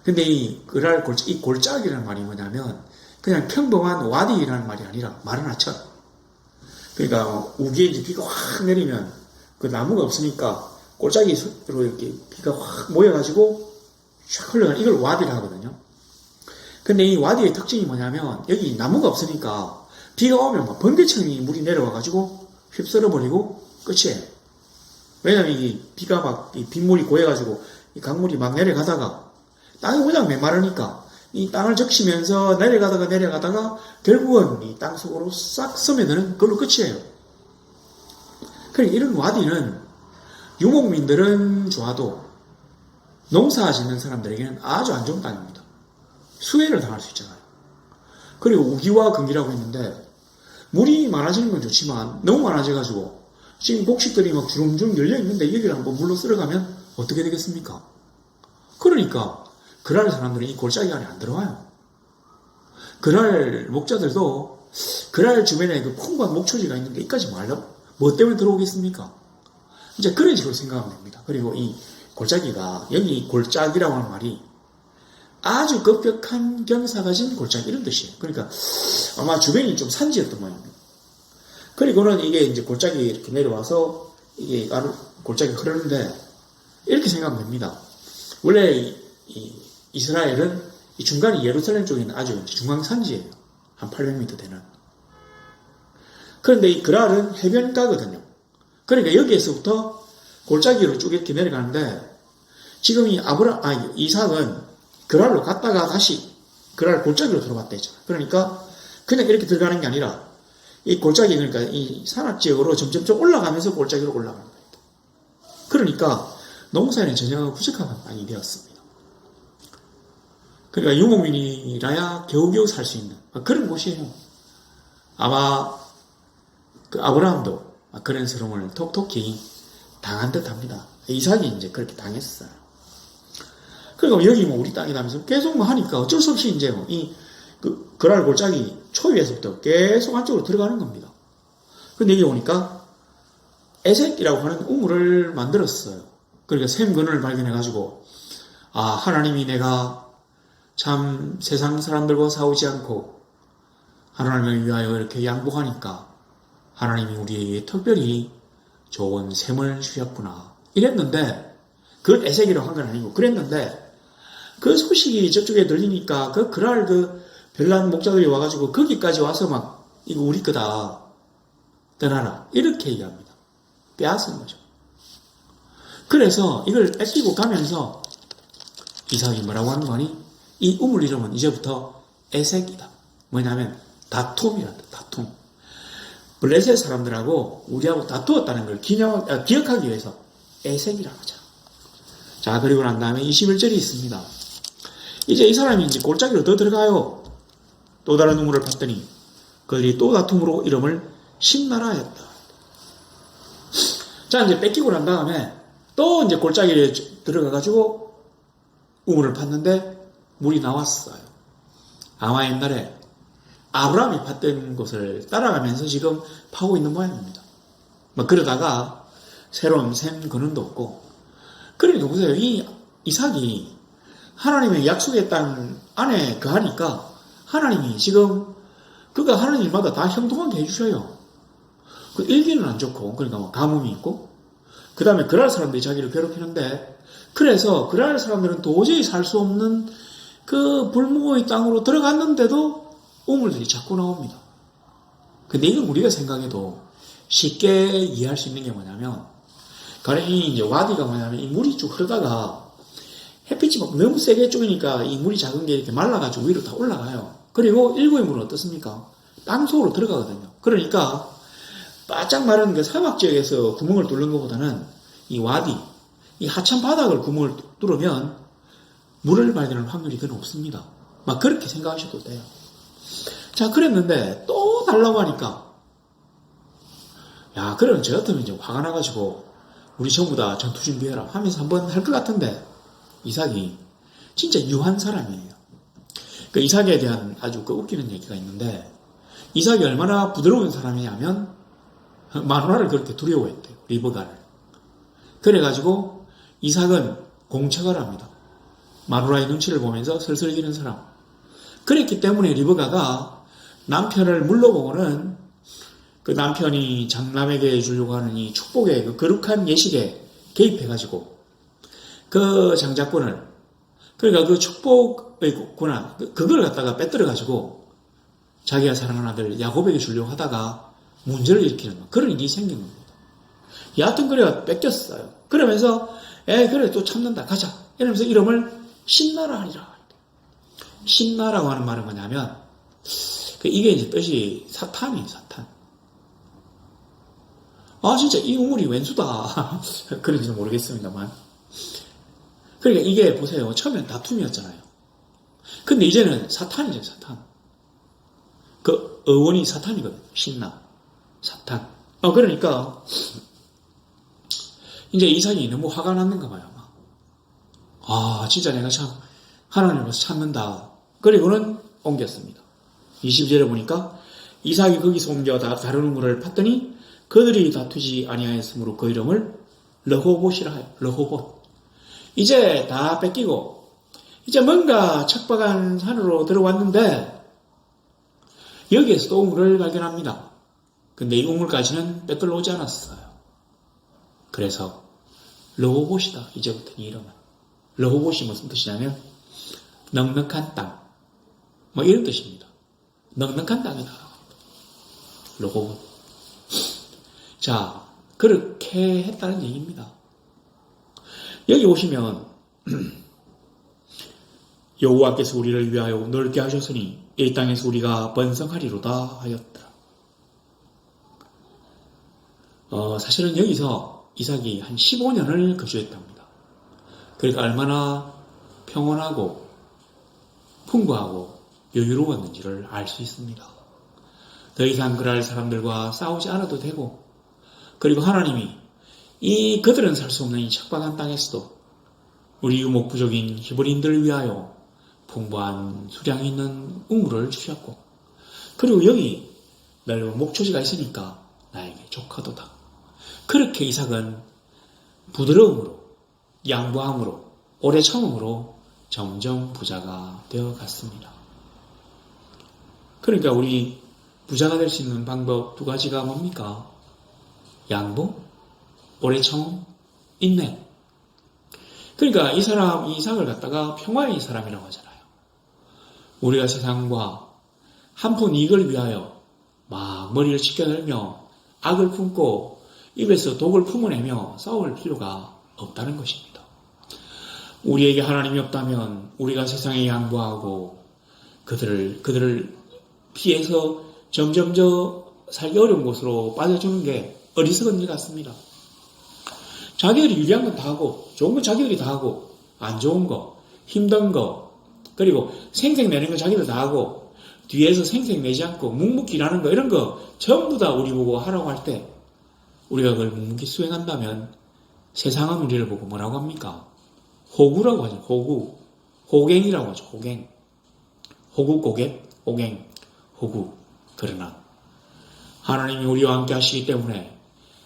근데 이 그랄 이 골짜기라는 말이 뭐냐면 그냥 평범한 와디라는 말이 아니라 마른 하천. 그러니까 우기에 이제 비가 확 내리면 그 나무가 없으니까 골짜기로 이렇게 비가 확 모여가지고 쫙 흘러가는, 이걸 와디라 하거든요. 근데 이 와디의 특징이 뭐냐면 여기 나무가 없으니까 비가 오면 번개처럼 물이 내려와가지고 휩쓸어버리고 끝이에요. 왜냐면 이 비가 이 빗물이 고여가지고 이 강물이 막 내려가다가 땅이 워낙 메마르니까 이 땅을 적시면서 내려가다가 결국은 이 땅 속으로 싹 스며드는 그걸로 끝이에요. 그러니까 이런 와디는 유목민들은 좋아도 농사 짓는 사람들에게는 아주 안 좋은 땅입니다. 수해를 당할 수 있잖아요. 그리고 우기와 건기라고 했는데 물이 많아지는 건 좋지만 너무 많아져가지고 지금 곡식들이 막 주름주름 열려있는데 여기를 한번 물로 쓸어가면 어떻게 되겠습니까? 그러니까 그랄 사람들은 이 골짜기 안에 안 들어와요. 그랄 목자들도 그랄 주변에 그 풍부한 목초지가 있는데 이까지 뭐 때문에 들어오겠습니까? 이제 그런 식으로 생각하면 됩니다. 그리고 이 골짜기가, 여기 골짜기라고 하는 말이 아주 급격한 경사가 진 골짜기 이런 뜻이에요. 그러니까 아마 주변이 좀 산지였던 모양입니다. 그리고는 이게 이제 골짜기 이렇게 내려와서 이게 골짜기 흐르는데 이렇게 생각하면 됩니다. 원래 이 이스라엘은 이 중간이 예루살렘 쪽에 있는 아주 중앙산지예요. 한 800m 되는. 그런데 이 그랄은 해변가거든요. 그러니까 여기에서부터 골짜기로 쭉 이렇게 내려가는데 지금 이 이삭은 그랄로 갔다가 다시 그랄 골짜기로 들어갔다 했잖아요. 그러니까 그냥 이렇게 들어가는 게 아니라 이 골짜기, 그러니까 이 산악지역으로 점점 올라가면서 골짜기로 올라가는 거예요. 그러니까 농사에는 전혀 부족한 땅이 되었습니다. 그러니까 유목민이라야 겨우겨우 살 수 있는 그런 곳이에요. 아마 그 아브라함도 그런 슬픔을 톡톡히 당한 듯 합니다. 이삭이 이제 그렇게 당했어요. 그러니까 여기 우리 땅이라면서 계속 하니까 어쩔 수 없이 이제 그 그랄 골짜기 초위에서부터 계속 안쪽으로 들어가는 겁니다. 근데 여기 오니까 에색이라고 하는 우물을 만들었어요. 그러니까 샘근을 발견해가지고, 아, 하나님이 내가 참 세상 사람들과 싸우지 않고 하나님을 위하여 이렇게 양보하니까 하나님이 우리에게 특별히 좋은 샘을 주셨구나. 이랬는데, 그걸 에색이라고 한 건 아니고, 그랬는데, 그 소식이 저쪽에 들리니까 그 그랄 그 별난 목자들이 와가지고 거기까지 와서 막, 이거 우리 거다. 떠나라. 이렇게 얘기합니다. 빼앗은 거죠. 그래서 이걸 뺏기고 가면서 이삭이 뭐라고 하는 거니? 이 우물 이름은 이제부터 에색이다. 뭐냐면 다툼이란다. 다툼. 블레셋 사람들하고 우리하고 다투었다는 걸 기억하기 위해서 에색이라고 하죠. 자, 그리고 난 다음에 21절이 있습니다. 이제 이 사람이 이제 골짜기로 더 들어가요. 또 다른 우물을 봤더니 그들이 또 다툼으로 이름을 신나라였다. 자, 이제 뺏기고 난 다음에 또 이제 골짜기에 들어가가지고 우물을 팠는데 물이 나왔어요. 아마 옛날에 아브라함이 팠던 곳을 따라가면서 지금 파고 있는 모양입니다. 뭐 그러다가 새로운 샘 근원도 없고. 그러니까 보세요. 이 이삭이 하나님의 약속의 땅 안에 거하니까 하나님이 지금 그가 하는 일마다 다 형통하게 해주셔요. 그 일기는 안 좋고, 그러니까 뭐 가뭄이 있고, 그 다음에 그랄 사람들이 자기를 괴롭히는데, 그래서 그랄 사람들은 도저히 살 수 없는 그 불모의 땅으로 들어갔는데도 우물들이 자꾸 나옵니다. 근데 이건 우리가 생각해도 쉽게 이해할 수 있는 게 뭐냐면, 가령 이제 와디가 뭐냐면 이 물이 쭉 흐르다가 햇빛이 막 너무 세게 쪼이니까 이 물이 작은 게 이렇게 말라가지고 위로 다 올라가요. 그리고 일부의 물은 어떻습니까? 땅 속으로 들어가거든요. 그러니까 바짝 마른 그 사막 지역에서 구멍을 뚫는 것보다는 이 와디, 이 하천 바닥을 구멍을 뚫으면 물을 발견할 확률이 더 높습니다. 막 그렇게 생각하셔도 돼요. 자, 그랬는데 또 달라고 하니까, 야, 그러면 저 같으면 이제 화가 나가지고 우리 전부 다 전투 준비해라 하면서 한번 할 것 같은데, 이삭이 진짜 유한 사람이에요. 그 이삭에 대한 아주 그 웃기는 얘기가 있는데, 이삭이 얼마나 부드러운 사람이냐면 마누라를 그렇게 두려워했대요. 리브가를. 그래가지고 이삭은 공척을 합니다. 마누라의 눈치를 보면서 슬슬 기는 사람. 그랬기 때문에 리브가가 남편을 물러보고는 그 남편이 장남에게 주려고 하는 이 축복의 그 거룩한 예식에 개입해가지고 그 장자권을, 그러니까 그 축복의 권한, 그걸 갖다가 빼뜨려가지고 자기가 사랑하는 아들 야곱에게 주려고 하다가 문제를 일으키는 그런 일이 생긴 겁니다. 여하튼 그래가 뺏겼어요. 그러면서 그래 또 참는다 가자 이러면서 이름을 신나라 하리라. 신나라고 하는 말은 뭐냐면 이게 이제 뜻이 사탄이에요. 사탄. 아 진짜 이 우물이 왼수다 그런지는 모르겠습니다만, 그러니까 이게 보세요. 처음엔 다툼이었잖아요. 근데 이제는 사탄이죠. 사탄. 그 어원이 사탄이거든요. 신나 사탄. 그러니까 이제 이삭이 너무 화가 났는가 봐요. 아 진짜 내가 참 하나님을 찾는다. 그리고는 옮겼습니다. 20절에 보니까 이삭이 거기서 옮겨 다른 우물을 팠더니 그들이 다투지 아니하였으므로 그 이름을 르호봇이라 해요. 르호봇. 이제 다 뺏기고 이제 뭔가 척박한 산으로 들어왔는데 여기에서 또 우물을 발견합니다. 근데 이 우물까지는 뺏들러 오지 않았어요. 그래서 르호봇이다. 이제부터 이 이름은. 르호봇이 무슨 뜻이냐면 넉넉한 땅. 뭐 이런 뜻입니다. 넉넉한 땅이다. 르호봇. 자, 그렇게 했다는 얘기입니다. 여기 오시면 여호와께서 우리를 위하여 넓게 하셨으니 이 땅에서 우리가 번성하리로다 하였다. 사실은 여기서 이삭이 한 15년을 거주했답니다. 그러니까 얼마나 평온하고 풍부하고 여유로웠는지를 알 수 있습니다. 더 이상 그럴 사람들과 싸우지 않아도 되고, 그리고 하나님이 이 그들은 살 수 없는 이 척박한 땅에서도 우리 유목부족인 히브리인들을 위하여 풍부한 수량이 있는 우물을 주셨고, 그리고 여기 넓은 목초지가 있으니까 나에게 조카도다. 그렇게 이삭은 부드러움으로, 양보함으로, 오래 참음으로 점점 부자가 되어 갔습니다. 그러니까 우리 부자가 될 수 있는 방법 두 가지가 뭡니까? 양보, 오래 참음, 인내. 그러니까 이 사람, 이삭을 갖다가 평화의 사람이라고 하잖아요. 우리가 세상과 한 푼 이익을 위하여 막 머리를 치켜들며 악을 품고 입에서 독을 품어내며 싸울 필요가 없다는 것입니다. 우리에게 하나님이 없다면 우리가 세상에 양보하고 그들을 피해서 점점 살기 어려운 곳으로 빠져주는 게 어리석은 일 같습니다. 자기들이 유리한 건 다 하고 좋은 건 자기들이 다 하고 안 좋은 거, 힘든 거, 그리고 생색내는 거 자기들 다 하고 뒤에서 생색내지 않고 묵묵히 일하는 거 이런 거 전부 다 우리 보고 하라고 할 때 우리가 그걸 묵묵히 수행한다면 세상은 우리를 보고 뭐라고 합니까? 호구라고 하죠. 호구. 호갱이라고 하죠. 호갱. 호구 고객, 호갱, 호구. 그러나 하나님이 우리와 함께 하시기 때문에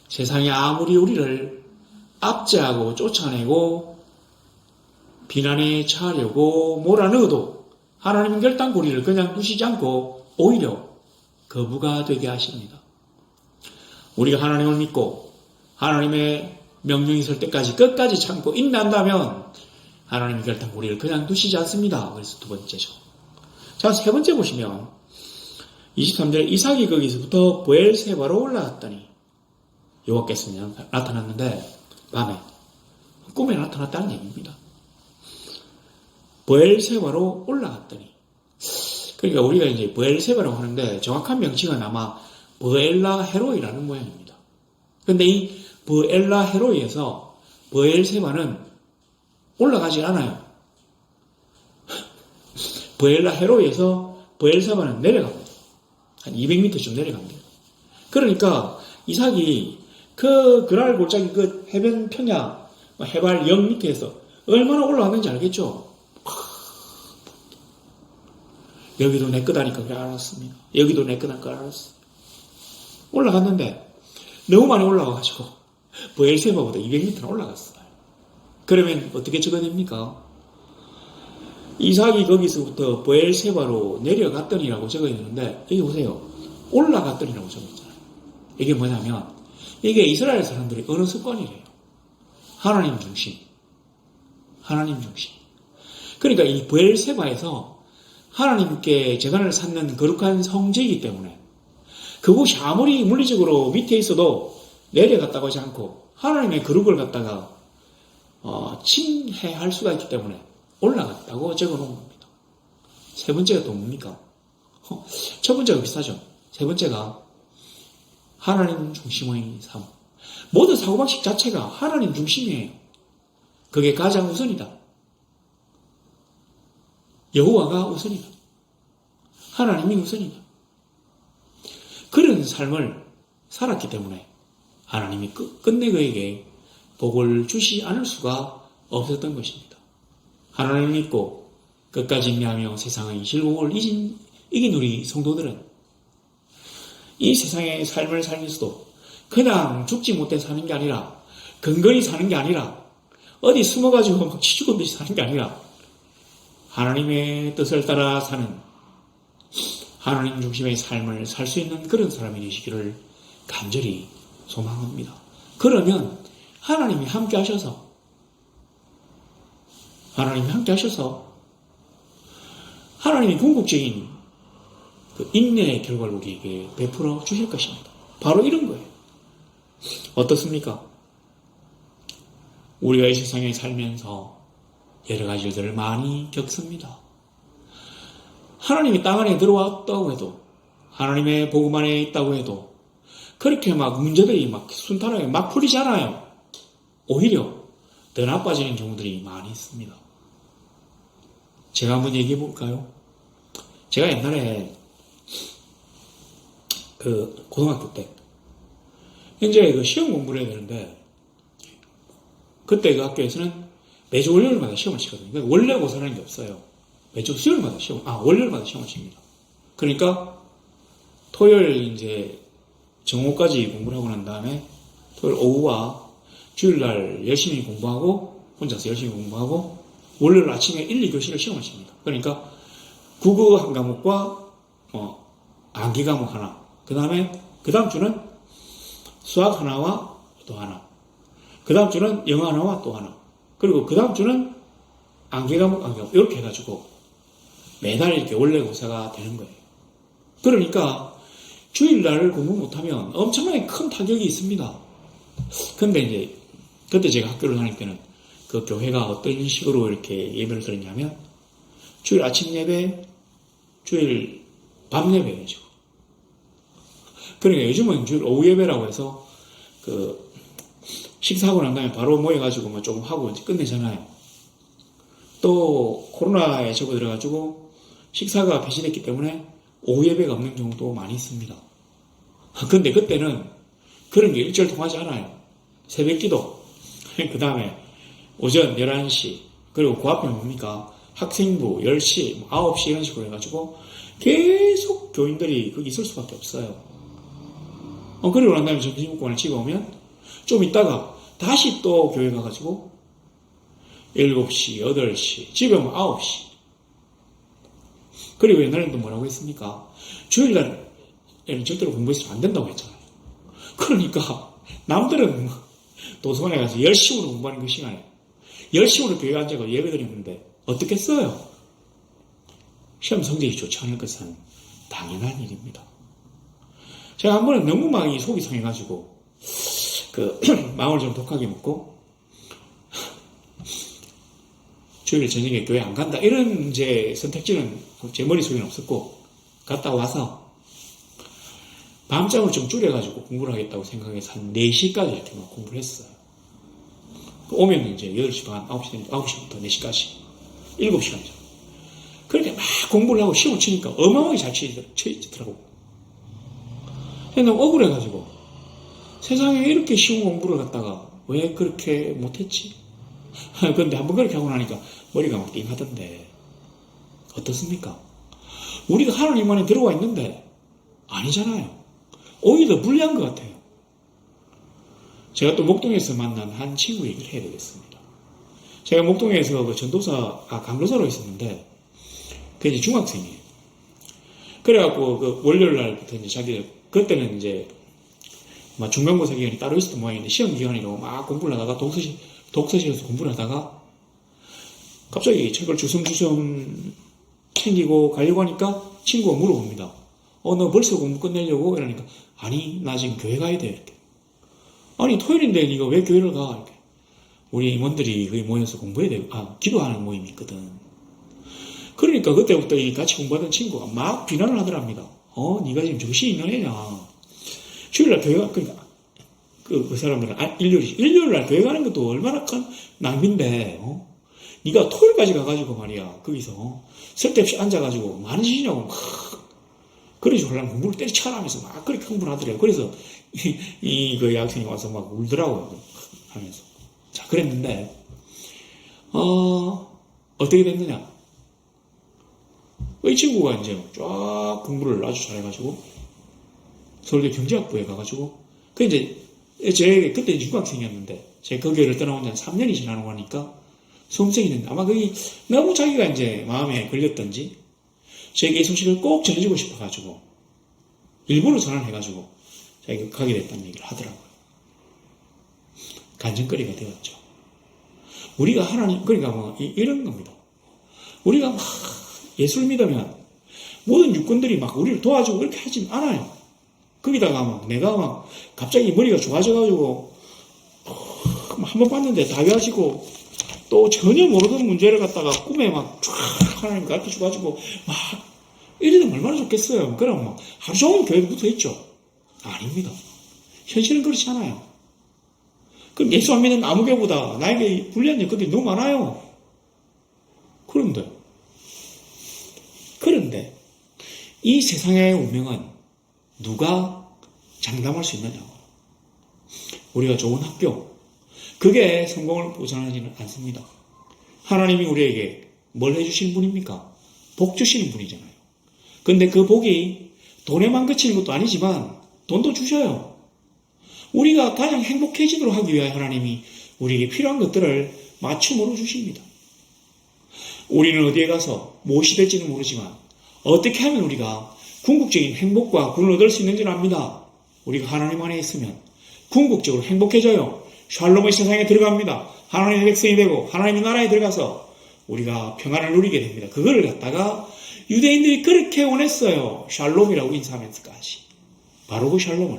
세상이 아무리 우리를 압제하고 쫓아내고 비난에 처하려고 몰아넣어도 하나님은 결단코 우리를 그냥 두시지 않고 오히려 거부가 되게 하십니다. 우리가 하나님을 믿고 하나님의 명령이 있을 때까지 끝까지 참고 인내한다면 하나님이 결단코 우리를 그냥 두시지 않습니다. 그래서 두 번째죠. 자, 세 번째 보시면 23절에 이삭이 거기서부터 브엘세바로 올라갔더니 여호와께서 나타났는데 밤에 꿈에 나타났다는 얘기입니다. 브엘세바로 올라갔더니, 그러니까 우리가 이제 브엘세바라고 하는데 정확한 명칭은 아마 브엘라 헤로이라는 모양입니다. 근데 이 브엘라 헤로이에서 브엘세바는 올라가지 않아요. 브엘라 헤로이에서 브엘세바는 내려갑니다. 한 200m쯤 내려갑니다. 그러니까 이삭이 그 그랄 골짜기 그 해변 평야 해발 0m에서 얼마나 올라왔는지 알겠죠? 여기도 내 거다니까 그래 알았습니다. 여기도 내 거다 걸 알았어요. 올라갔는데 너무 많이 올라와가지고 브엘세바보다 200m나 올라갔어요. 그러면 어떻게 적어냅니까? 이삭이 거기서부터 브엘세바로 내려갔더니라고 적어있는데 여기 보세요. 올라갔더니라고 적어있잖아요. 이게 뭐냐면 이게 이스라엘 사람들이 어느 습관이래요. 하나님 중심. 하나님 중심. 그러니까 이 브엘세바에서 하나님께 제단을 쌓는 거룩한 성지이기 때문에 그곳이 아무리 물리적으로 밑에 있어도 내려갔다고 하지 않고 하나님의 거룩을 갖다가 침해할 수가 있기 때문에 올라갔다고 적어놓은 겁니다. 세 번째가 또 뭡니까? 첫 번째가 비슷하죠. 세 번째가 하나님 중심의 삶. 모든 사고방식 자체가 하나님 중심이에요. 그게 가장 우선이다. 여호와가 우선이다. 하나님이 우선이다. 그런 삶을 살았기 때문에 하나님이 끝내 그에게 복을 주시 않을 수가 없었던 것입니다. 하나님을 믿고 끝까지 인내하며 세상의 즐거움을 이긴 우리 성도들은 이 세상의 삶을 살면서도 그냥 죽지 못해 사는 게 아니라 근근히 사는 게 아니라 어디 숨어가지고 막 치죽은 듯이 사는 게 아니라 하나님의 뜻을 따라 사는 하나님 중심의 삶을 살 수 있는 그런 사람이 되시기를 간절히 소망합니다. 그러면 하나님이 함께 하셔서 하나님이 궁극적인 그 인내의 결과를 우리에게 베풀어 주실 것입니다. 바로 이런 거예요. 어떻습니까? 우리가 이 세상에 살면서 여러 가지 일들을 많이 겪습니다. 하나님이 땅 안에 들어왔다고 해도 하나님의 복음 안에 있다고 해도 그렇게 막 문제들이 막 순탄하게 막 풀리잖아요. 오히려 더 나빠지는 경우들이 많이 있습니다. 제가 한번 얘기해 볼까요? 제가 옛날에 그 고등학교 때 이제 그 시험 공부를 해야 되는데 그때 그 학교에서는 매주 월요일마다 시험을 치거든요. 원래 고사라는 게 없어요. 매주 수요일마다 월요일마다 시험을 칩니다. 그러니까 토요일 이제 정오까지 공부를 하고 난 다음에 토요일 오후와 주일날 열심히 공부하고 혼자서 열심히 공부하고 월요일 아침에 1, 2교시를 시험을 칩니다. 그러니까 국어 한 과목과 암기 과목 하나, 그 다음에 그 다음 주는 수학 하나와 또 하나, 그 다음 주는 영어 하나와 또 하나, 그리고 그 다음 주는 암기 과목 이렇게 해가지고 매달 이렇게 원래고사가 되는 거예요. 그러니까 주일날 공부 못하면 엄청나게 큰 타격이 있습니다. 근데 이제 그때 제가 학교를 다닐 때는 그 교회가 어떤 식으로 이렇게 예배를 드렸냐면 주일 아침 예배, 주일 밤 예배죠. 그러니까 요즘은 주일 오후 예배라고 해서 그 식사하고 난 다음에 바로 모여가지고 뭐 조금 하고 이제 끝내잖아요. 또 코로나에 접어들어가지고 식사가 폐지됐기 때문에 오후 예배가 없는 경우도 많이 있습니다. 근데 그때는 그런 게 일절 통하지 않아요. 새벽 기도, 그 다음에 오전 11시, 그리고 그 앞에 뭡니까? 학생부 10시, 9시 이런 식으로 해가지고 계속 교인들이 거기 있을 수밖에 없어요. 그리고 난 다음에 점심 먹고 하나 집에 오면 좀 있다가 다시 또 교회 가가지고 7시, 8시, 집에 오면 9시. 그리고 옛날에는 또 뭐라고 했습니까? 주일날에는 절대로 공부해서는 안 된다고 했잖아요. 그러니까 남들은 도서관에 가서 열심으로 공부하는 그 시간에 열심으로 교회에 앉아서 예배드리는데 어떻게 써요? 시험 성적이 좋지 않을 것은 당연한 일입니다. 제가 한 번은 너무 막 속이 상해가지고 마음을 좀 독하게 먹고 주일 저녁에 교회 안 간다 이런 제 선택지는 제 머릿속에는 없었고 갔다 와서 밤잠을 좀 줄여가지고 공부를 하겠다고 생각해서 한 4시까지 이렇게 막 공부를 했어요. 오면 이제 8시 반, 9시부터 4시까지 7시간이죠. 그렇게 막 공부를 하고 시험을 치니까 어마어마하게 잘 치더라고. 너무 억울해가지고 세상에 이렇게 쉬운 공부를 갖다가 왜 그렇게 못했지? 그런데 한번 그렇게 하고 나니까 머리가 막 띵하던데 어떻습니까? 우리가 하나님 안에 들어와 있는데 아니잖아요. 오히려 불리한 것 같아요. 제가 또 목동에서 만난 한 친구 얘기를 해야 되겠습니다. 제가 목동에서 강도사로 있었는데 그게 이제 중학생이에요. 그래갖고 그 월요일 날부터 이제 자기들 그때는 이제 중간고사 기간이 따로 있었던 모양인데 시험 기간이라고 막 공부를 하다가 독서실에서 공부를 하다가 갑자기 책을 주섬주섬 챙기고 가려고 하니까 친구가 물어봅니다. 너 벌써 공부 끝내려고? 이러니까 아니 나 지금 교회 가야 돼 이렇게. 아니 토요일인데 네가 왜 교회를 가? 이렇게. 우리 임원들이 거기 모여서 공부해야 돼. 기도하는 모임이 있거든. 그러니까 그때부터 이 같이 공부하던 친구가 막 비난을 하더랍니다. 네가 지금 정신이 있는 애냐. 주일날 교회 가, 그러니까 그 사람들은 일요일날 교회 가는 것도 얼마나 큰 낭비인데 네가 토요일까지 가가지고 말이야 거기서 쓸데없이 앉아가지고 많은 짓이냐고 막 그러지 말라면 공부를 때리쳐라면서 막 그렇게 흥분을 하더래요. 그래서 그 여학생이 와서 막 울더라고요. 하면서. 자, 그랬는데, 어떻게 됐느냐. 이 친구가 이제 쫙 공부를 아주 잘해가지고, 서울대 경제학부에 가가지고, 그때 중학생이었는데, 제가 그 교회를 떠나온 지 한 3년이 지나고 나니까, 수험생이 됐는데, 아마 거기 너무 자기가 이제 마음에 걸렸던지, 제게 이 소식을 꼭 전해주고 싶어가지고 일부러 전화를 해가지고 자기가 가게 됐다는 얘기를 하더라고요. 간증거리가 되었죠. 우리가 하나님 그러니까 이런 겁니다. 우리가 막 예수를 믿으면 모든 육군들이 막 우리를 도와주고 그렇게 하진 않아요. 거기다가 내가 갑자기 머리가 좋아져가지고 한번 봤는데 다 외워지고 또 전혀 모르던 문제를 갖다가 꿈에 쫙 하나님 가르쳐줘가지고 이러면 얼마나 좋겠어요. 그럼 하루 종일 교회에 붙어 있죠. 아닙니다. 현실은 그렇지 않아요. 그럼 예수 안 믿는 아무 교보다 나에게 불리한 일들이 너무 많아요. 그런데 이 세상의 운명은 누가 장담할 수 있느냐. 우리가 좋은 학교 그게 성공을 보장하지는 않습니다. 하나님이 우리에게 뭘 해주신 분입니까? 복 주시는 분이잖아요. 근데 그 복이 돈에만 그치는 것도 아니지만 돈도 주셔요. 우리가 가장 행복해지도록 하기 위해 하나님이 우리에게 필요한 것들을 맞춤으로 주십니다. 우리는 어디에 가서 무엇이 될지는 모르지만 어떻게 하면 우리가 궁극적인 행복과 구원을 얻을 수 있는지는 압니다. 우리가 하나님 안에 있으면 궁극적으로 행복해져요. 샬롬의 세상에 들어갑니다. 하나님의 백성이 되고 하나님의 나라에 들어가서 우리가 평안을 누리게 됩니다. 그거를 갖다가 유대인들이 그렇게 원했어요. 샬롬이라고 인사하면서까지. 바로 그 샬롬을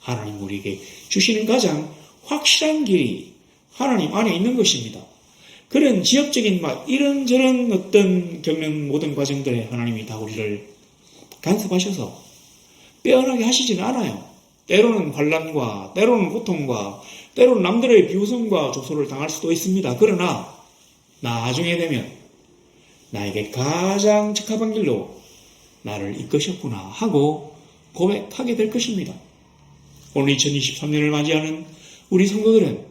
하나님 우리에게 주시는 가장 확실한 길이 하나님 안에 있는 것입니다. 그런 지역적인 이런저런 어떤 겪는 모든 과정들에 하나님이 다 우리를 간섭하셔서 빼어나게 하시지는 않아요. 때로는 환난과 때로는 고통과 때로는 남들의 비웃음과 조소를 당할 수도 있습니다. 그러나 나중에 되면 나에게 가장 적합한 길로 나를 이끄셨구나 하고 고백하게 될 것입니다. 오늘 2023년을 맞이하는 우리 성도들은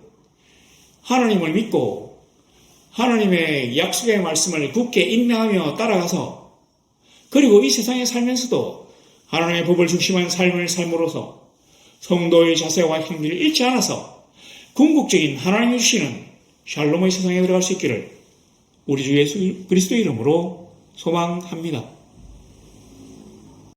하나님을 믿고 하나님의 약속의 말씀을 굳게 인내하며 따라가서 그리고 이 세상에 살면서도 하나님의 법을 중심한 삶을 삶으로써 성도의 자세와 행위를 잃지 않아서 궁극적인 하나님이 주시는 샬롬의 세상에 들어갈 수 있기를 우리 주 예수 그리스도의 이름으로 소망합니다.